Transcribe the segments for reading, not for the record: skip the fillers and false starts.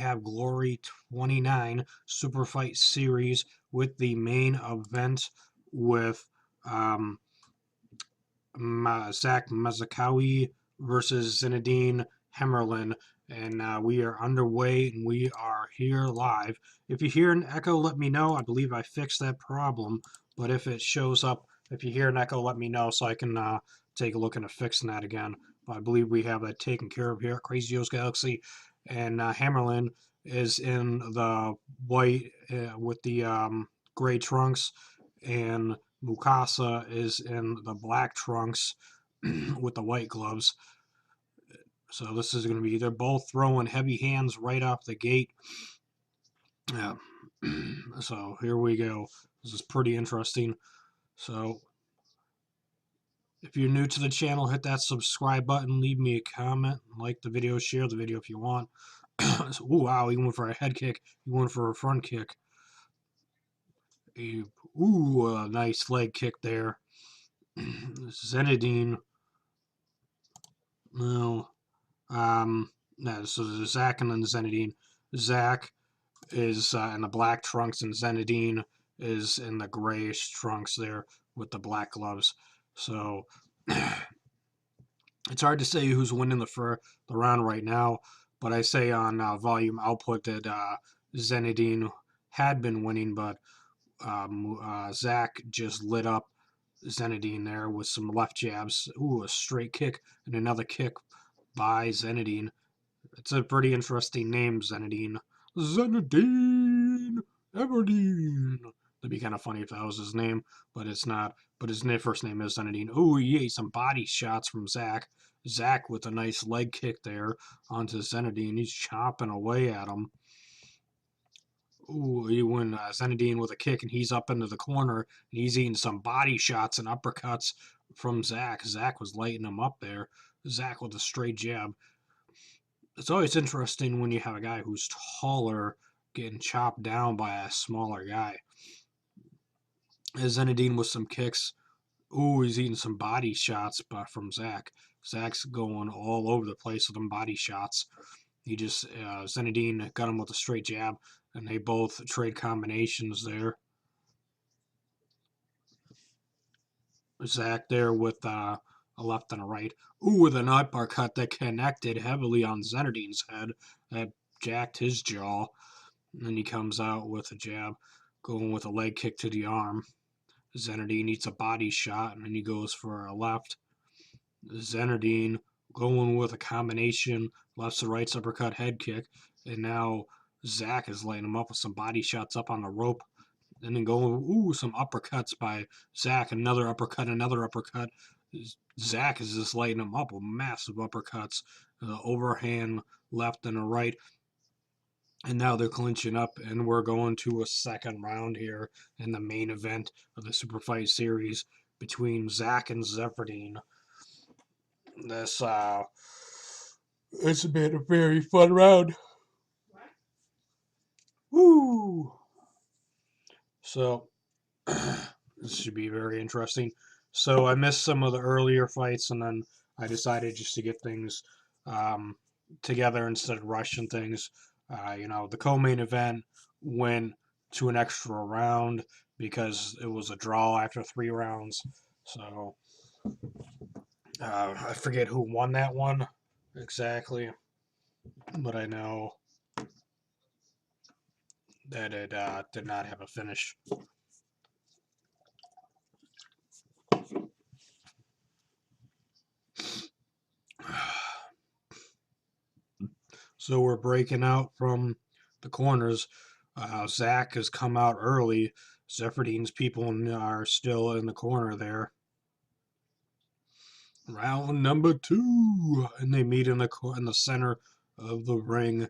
have Glory 29 SuperFight series with the main event with Zack Mwekassa versus Zinedine Hameur-Lain. And we are underway and we are here live. If you hear an echo, let me know. I believe I fixed that problem. But if it shows up, if you hear an echo, let me know so I can take a look into fixing that again. But I believe we have that taken care of here. Crazy O's Galaxy. And Hammer-Lain is in the white with the gray trunks. And Mwekassa is in the black trunks with the white gloves. So this is going to be, they're both throwing heavy hands right off the gate. Yeah. So here we go. This is pretty interesting. So if you're new to the channel, hit that subscribe button, leave me a comment, like the video, share the video if you want. So, ooh, wow, he went for a head kick. He went for a front kick. Ooh, a nice leg kick there. Zinedine. No. No, so there's Zack and then Zinedine. Zack is in the black trunks and Zinedine is in the grayish trunks there with the black gloves. So it's hard to say who's winning the round right now, but I say on volume output that Zinedine had been winning, but Zack just lit up Zinedine there with some left jabs. Ooh, a straight kick and another kick by Zinedine. It's a pretty interesting name, Zinedine. Zinedine Aberdeen. That'd be kind of funny if that was his name, but it's not. But his first name is Zinedine. Oh, yeah, some body shots from Zack. Zack with a nice leg kick there onto Zinedine. He's chopping away at him. Ooh, he went Zinedine with a kick, and he's up into the corner, and he's eating some body shots and uppercuts from Zack. Zack was lighting him up there. Zack with a straight jab. It's always interesting when you have a guy who's taller getting chopped down by a smaller guy. As Zinedine with some kicks. Ooh, he's eating some body shots from Zack. Zack's going all over the place with them body shots. He just, Zinedine got him with a straight jab, and they both trade combinations there. Zack there with a left and a right. Ooh, with an uppercut that connected heavily on Zinedine's head. That jacked his jaw. And then he comes out with a jab, going with a leg kick to the arm. Zinedine eats a body shot, and then he goes for a left. Zinedine going with a combination, left to right uppercut head kick. And now Zack is lighting him up with some body shots up on the rope. And then going, ooh, some uppercuts by Zack. Another uppercut, another uppercut. Zack is just lighting him up with massive uppercuts. Overhand left and a right. And now they're clinching up, and we're going to a second round here in the main event of the Super Fight series between Zack and Zephyrine. It's been a very fun round. Woo! So this should be very interesting. So I missed some of the earlier fights, and then I decided just to get things together instead of rushing things. The co-main event went to an extra round because it was a draw after 3 rounds. So I forget who won that one exactly, but I know that it did not have a finish. So we're breaking out from the corners. Zack has come out early. Zephyrine's people are still in the corner there. Round number 2, and they meet in the center of the ring.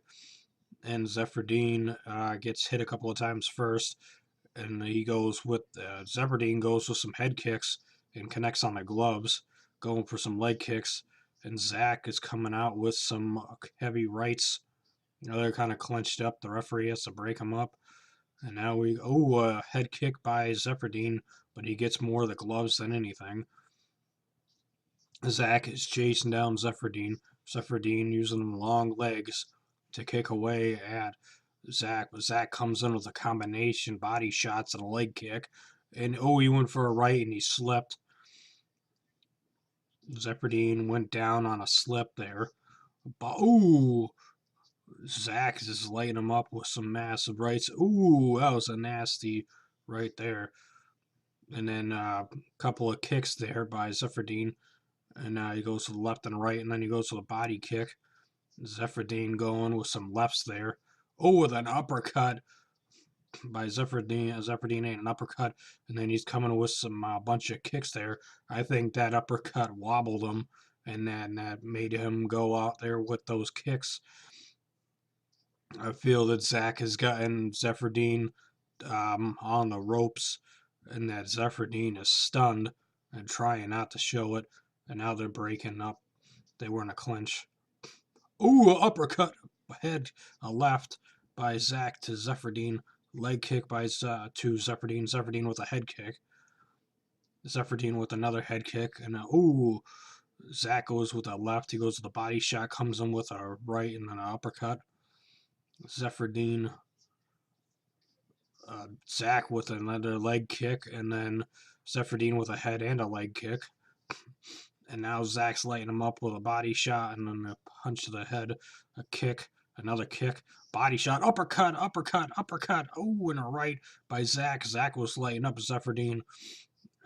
And Zephyrine gets hit a couple of times first, and he goes with Zephyrine goes with some head kicks and connects on the gloves, going for some leg kicks. And Zack is coming out with some heavy rights. They're kind of clenched up. The referee has to break them up. And now a head kick by Zephyrine, but he gets more of the gloves than anything. Zack is chasing down Zephyrine. Zephyrine using them long legs to kick away at Zack, but Zack comes in with a combination body shots and a leg kick, and oh, he went for a right and he slipped. Zepherdine went down on a slip there, but ooh, Zack is just lighting him up with some massive rights. Ooh, that was a nasty right there. And then a couple of kicks there by Zepherdine, and he goes to the left and right, and then he goes to the body kick. Zepherdine going with some lefts there. Oh, with an uppercut by Zepherdine. Zepherdine ain't an uppercut, and then he's coming with some bunch of kicks there. I think that uppercut wobbled him, and then that made him go out there with those kicks. I feel that Zack has gotten Zepherdine on the ropes, and that Zepherdine is stunned and trying not to show it, and now they're breaking up. They were in a clinch. Ooh, uppercut, head, a left by Zack to Zepherdine. Leg kick by to Zepherdine. Zepherdine with a head kick. Zepherdine with another head kick. And ooh, Zack goes with a left. He goes with the body shot, comes in with a right and then an uppercut. Zepherdine, Zack with another leg kick. And then Zepherdine with a head and a leg kick. And now Zack's lighting him up with a body shot and then a punch to the head, a kick, another kick, body shot, uppercut, uppercut, uppercut. Oh, and a right by Zack. Zack was lighting up Zepherdine,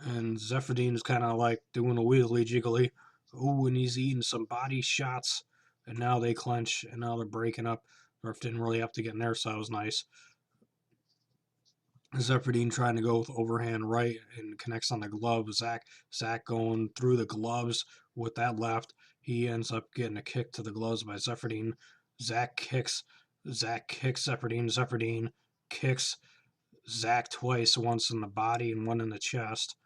and Zephyrdine kind of like doing a wheelie jiggly. Oh, and he's eating some body shots, and now they clench, and now they're breaking up. Ref didn't really have to get in there, so that was nice. Zepherdine trying to go with overhand right and connects on the glove. Zack going through the gloves with that left. He ends up getting a kick to the gloves by Zepherdine. Zack kicks Zepherdine. Zepherdine kicks Zack twice, once in the body and one in the chest.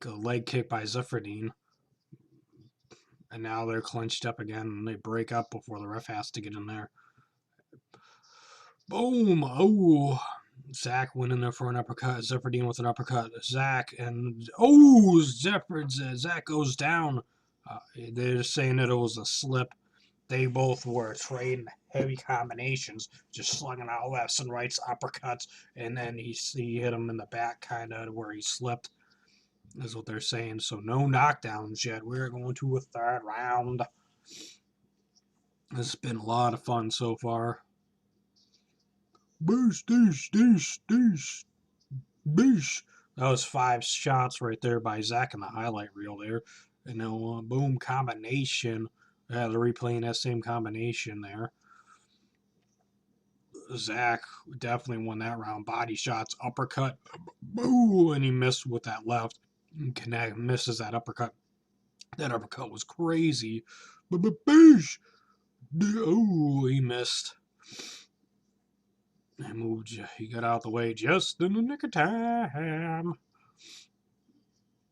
A leg kick by Zepherdine. And now they're clenched up again and they break up before the ref has to get in there. Boom! Oh! Zack went in there for an uppercut. Zepherdine with an uppercut. Zack and Zack goes down. They're saying that it was a slip. They both were trading heavy combinations, just slinging out lefts and rights, uppercuts, and then he hit him in the back, kind of where he slipped. Is what they're saying. So no knockdowns yet. We're going to a third round. This has been a lot of fun so far. Boosh, doosh, doosh, doosh, boosh. That was 5 shots right there by Zack in the highlight reel there. And then boom, combination. Yeah, they're replaying that same combination there. Zack definitely won that round. Body shots, uppercut, boo, and he missed with that left. Misses that uppercut. That uppercut was crazy. Boosh. Oh, he missed. He got out of the way just in the nick of time.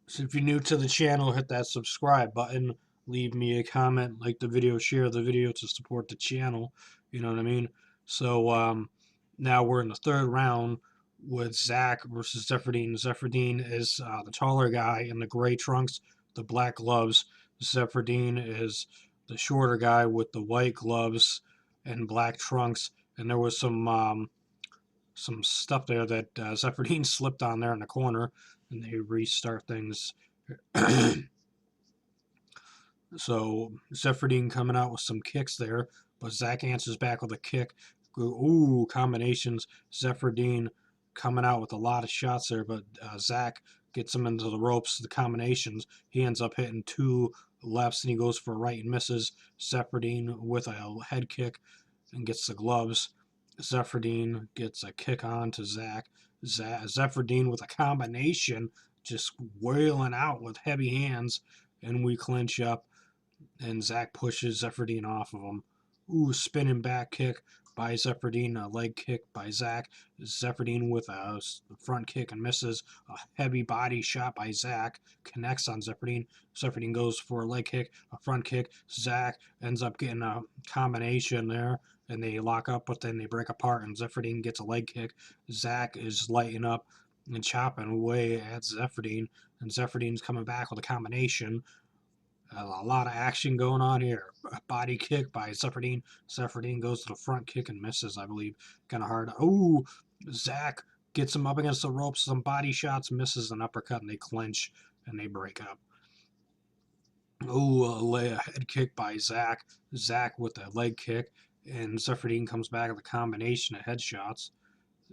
So if you're new to the channel, hit that subscribe button. Leave me a comment, like the video, share the video to support the channel. You know what I mean? So now we're in the third round with Zack versus Zepherdine. Zepherdine is the taller guy in the gray trunks, the black gloves. Zepherdine is the shorter guy with the white gloves and black trunks. And there was some stuff there that Zepherdine slipped on there in the corner, and they restart things. So Zepherdine coming out with some kicks there, but Zack answers back with a kick. Ooh, combinations. Zepherdine coming out with a lot of shots there, but Zack gets him into the ropes, the combinations. He ends up hitting 2 lefts, and he goes for a right and misses. Zepherdine with a head kick and gets the gloves. Zepherdine gets a kick on to Zack. Zepherdine with a combination, just wailing out with heavy hands, and we clinch up, and Zack pushes Zepherdine off of him. Ooh, spinning back kick by Zepherdine, a leg kick by Zack. Zepherdine with a front kick and misses. A heavy body shot by Zack, connects on Zepherdine. Zepherdine goes for a leg kick, a front kick. Zack ends up getting a combination there, and they lock up, but then they break apart, and Zepherdine gets a leg kick. Zack is lighting up and chopping away at Zepherdine, and Zephydine's coming back with a combination. A lot of action going on here. A body kick by Zepherdine. Zepherdine goes to the front kick and misses, I believe. Kind of hard. Oh, Zack gets him up against the ropes. Some body shots, misses an uppercut, and they clinch and they break up. Oh, a head kick by Zack. Zack with a leg kick, and Zepherdine comes back with a combination of headshots.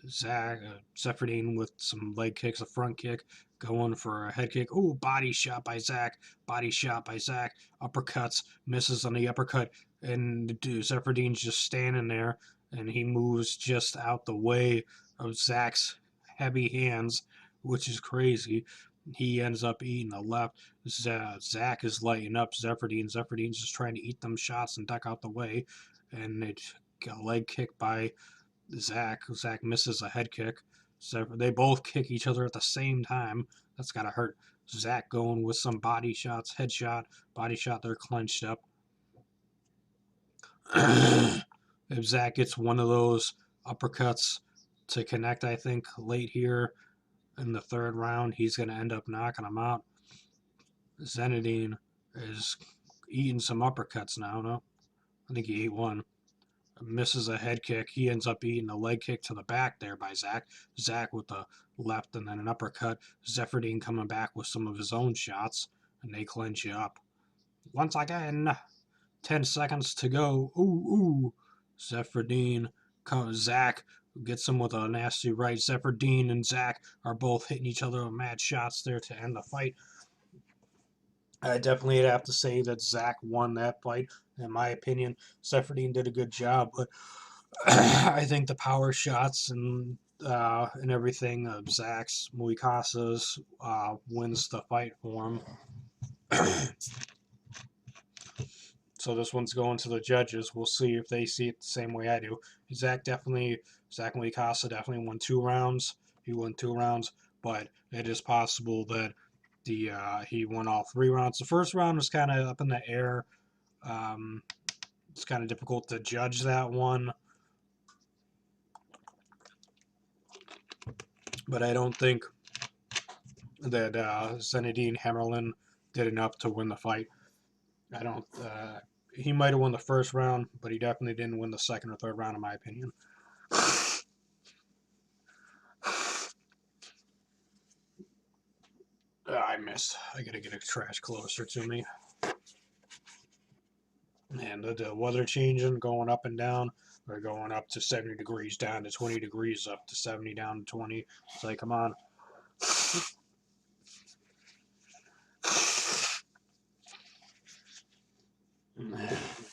Zepherdine with some leg kicks, a front kick, going for a head kick. Oh, body shot by Zack. Body shot by Zack. Uppercuts, misses on the uppercut, and Zephydine's just standing there, and he moves just out the way of Zack's heavy hands, which is crazy. He ends up eating the left. Zack is lighting up Zepherdine. Zephydine's just trying to eat them shots and duck out the way, and it got a leg kick by Zack. Zack misses a head kick. So they both kick each other at the same time. That's gotta hurt. Zack going with some body shots, headshot, body shot. They're clenched up. If Zack gets one of those uppercuts to connect, I think late here in the third round, he's gonna end up knocking him out. Zinedine is eating some uppercuts now. No, I think he ate one. Misses a head kick. He ends up eating a leg kick to the back there by Zack. Zack with the left and then an uppercut. Zepherdine coming back with some of his own shots, and they clinch you up. Once again, 10 seconds to go. Ooh. Zepherdine, Zack gets him with a nasty right. Zepherdine and Zack are both hitting each other with mad shots there to end the fight. I definitely have to say that Zack won that fight, in my opinion. Zepherdine did a good job, but I think the power shots and everything of Zack's Mwekassa's wins the fight for him. So this one's going to the judges. We'll see if they see it the same way I do. Zack Mwekassa definitely won 2 rounds. He won 2 rounds, but it is possible that he won all 3 rounds. The first round was kind of up in the air. It's kind of difficult to judge that one. But I don't think that Zinedine Hameur-Lain did enough to win the fight. I don't. He might have won the first round, but he definitely didn't win the second or third round, in my opinion. I missed. I gotta get a trash closer to me. And the weather changing, going up and down. We're going up to 70 degrees, down to 20 degrees, up to 70, down to 20. It's like, come on.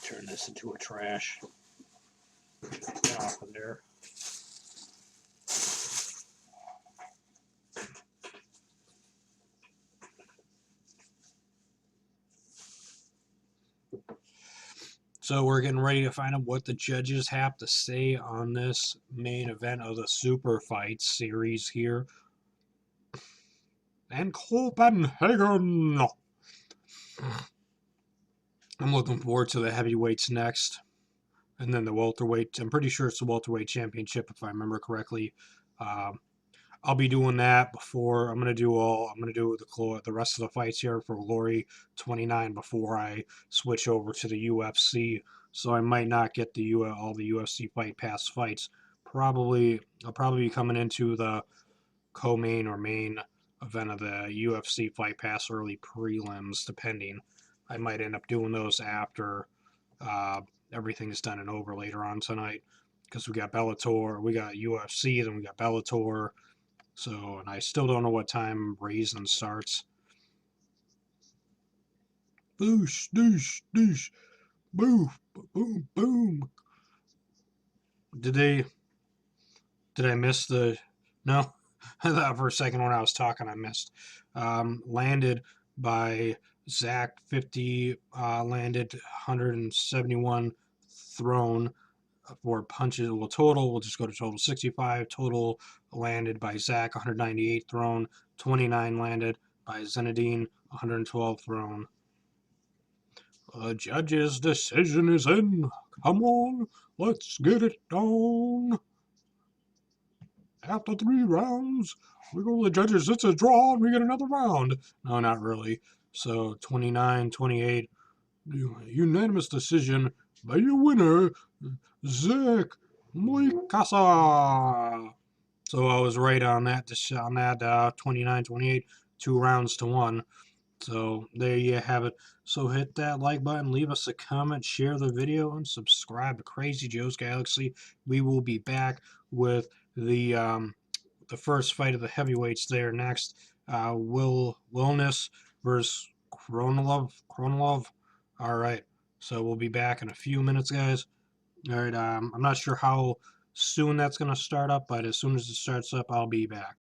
Turn this into a trash. Get off of there. So we're getting ready to find out what the judges have to say on this main event of the SuperFight series here. And Copenhagen. I'm looking forward to the heavyweights next. And then the welterweight. I'm pretty sure it's the welterweight championship, if I remember correctly. I'll be doing that before. I'm gonna do the rest of the fights here for Glory 29 before I switch over to the UFC. So I might not get all the UFC Fight Pass fights. I'll probably be coming into the co-main or main event of the UFC Fight Pass early prelims, depending. I might end up doing those after everything's done and over later on tonight, because we got Bellator, we got UFC, then we got Bellator. So, and I still don't know what time Raisin starts. Boosh, doosh, doosh, boof, boom, boom. Did I miss the? No, I thought for a second when I was talking I missed. Landed by Zack 50. Landed 171 thrown for punches. Well, total, we'll just go to total 65. Total landed by Zack, 198 thrown. 29 landed by Zinedine, 112 thrown. The judge's decision is in. Come on, let's get it down. After 3 rounds, we go to the judges. It's a draw, and we get another round. No, not really. So 29-28, unanimous decision by your winner, Zack Mwekassa. So I was right on that. On that 29-28, 2 rounds to 1. So there you have it. So hit that like button, leave us a comment, share the video, and subscribe to Crazy Joe's Galaxy. We will be back with the first fight of the heavyweights there next. Wilness versus Kronlov. All right. So we'll be back in a few minutes, guys. All right. I'm not sure how soon that's going to start up, but as soon as it starts up, I'll be back.